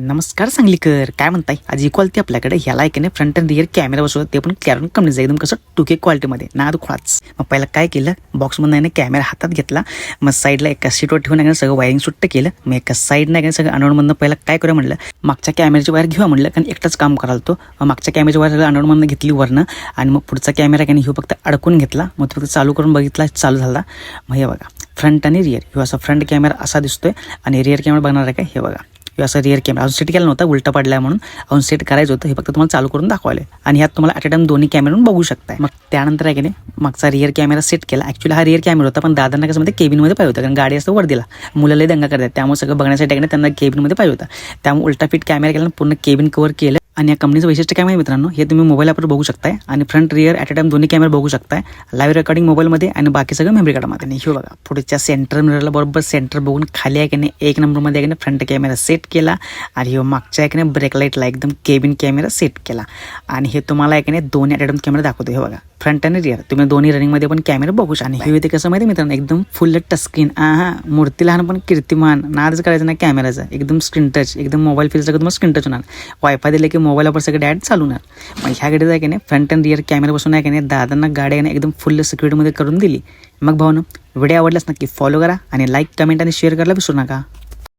नमस्कार सांगलीकर, काय म्हणताय? आज क्वालिटी आपल्याकडे ह्याला एक फ्रंट अँड रिअर कॅमेरा बसवतो, ते पण कॅरॉन कंपनीचा एकदम कसं 2K क्वालिटीमध्ये नाद खोळाच. मग पहिला काय केलं, बॉक्समधून कॅमेरा हातात घेतला, मग साईडला एका सीटवर ठेवून सगळं वायरिंग सुट्ट केलं. मग एका साईडनं सगळं अनोडमधनं पहिला काय करूया म्हणलं, मागच्या कॅमेऱ्याची वायर घेऊया म्हणलं, कारण एकटाच काम कराल तो. मागच्या कॅमेऱ्याची वायर सगळं अनोडमधनं घेतली वरनं, आणि मग पुढचा कॅमेरा ह्यो फक्त अडकून घेतला. मग फक्त चालू करून बघितला, चालू झाला. मग हे बघा फ्रंट आणि रिअर, ह्यो असा फ्रंट कॅमेरा असा दिसतोय, आणि रिअर कॅमेरा बघणार आहे काय, हे बघा असं रिअर कॅमेरा अजून सेट केला नव्हता, उलटा पडलाय म्हणून अजून सेट करायचं होतं. हे फक्त तुम्हाला चालू करून दाखवायला, आणि ह्यात तुम्हाला ॲट अ टाइम दोन्ही कॅमेरा बघू शकताय. मग त्यानंतर आहे की नाही मागचा रिअर कॅमेरा सेट केला. ॲक्च्युअली हा रिअर कॅमेरा होता, पण दादांना कसं मध्ये केबिनमध्ये पाहिजे होता, कारण गाडी असं वर दिला, मुलं लय दंगा करतात, त्यामुळे सगळं बघण्यासाठी त्यांना केबिनमध्ये पाहिजे होता. त्यामुळे उलटा फिट कॅमेरा केला, पूर्ण केबिन कव्हर केलं. आणि या कंपनीचं वैशिष्ट्य काय माहिती मित्रांनो, हे तुम्ही मोबाईल ॲपवर बघू शकताय, आणि front rear at a time दोन्ही कॅमेरा बघू शकताय. लाईव्ह रेकॉर्डिंग मोबाईलमध्ये आणि बाकी सगळं मेमरी कार्डमध्ये. आणि हे बघा पुढच्या सेंटर मिररला बरोबर सेंटर बघून खाली आहे की नाही एक नंबरमध्ये आहे की नाही फ्रंट कॅमेरा सेट केला. आणि हे मागच्या आहे की नाही ब्रेक लाईटला एकदम केबिन कॅमेरा सेट केला. आणि हे तुम्हाला आहे की नाही दोन्ही ॲट अ टाइम कॅमेरा दाखवतो. हे बघा फ्रंट आणि रिअर तुम्ही दोन्ही रनिंगमध्ये पण कॅमेरा बघू शकता. आणि हे ते कसं माहिती मित्रांनो, एकदम फुल टच स्क्रीन. मूर्ती लहान पण कीर्तिमान, नादच करायचं नाही कॅमेराचा, एकदम स्क्रीन टच, एकदम मोबाईल फील सगळं तुम्हाला स्क्रीन टच होणार. वायफाय दिले की मोबाईलवर सगळं डायरेक्ट चालू होणार. मग ह्या गाडीचा आहे की नाही फ्रंट अँड रिअर कॅमेरा बसून आहे की नाही दादांना गाडी आहे एकदम फुल सिक्युरिटीमध्ये करून दिली. मग भावना व्हिडिओ आवडल्यास नक्की फॉलो करा, आणि लाईक कमेंट आणि शेअर करायला विसरू नका.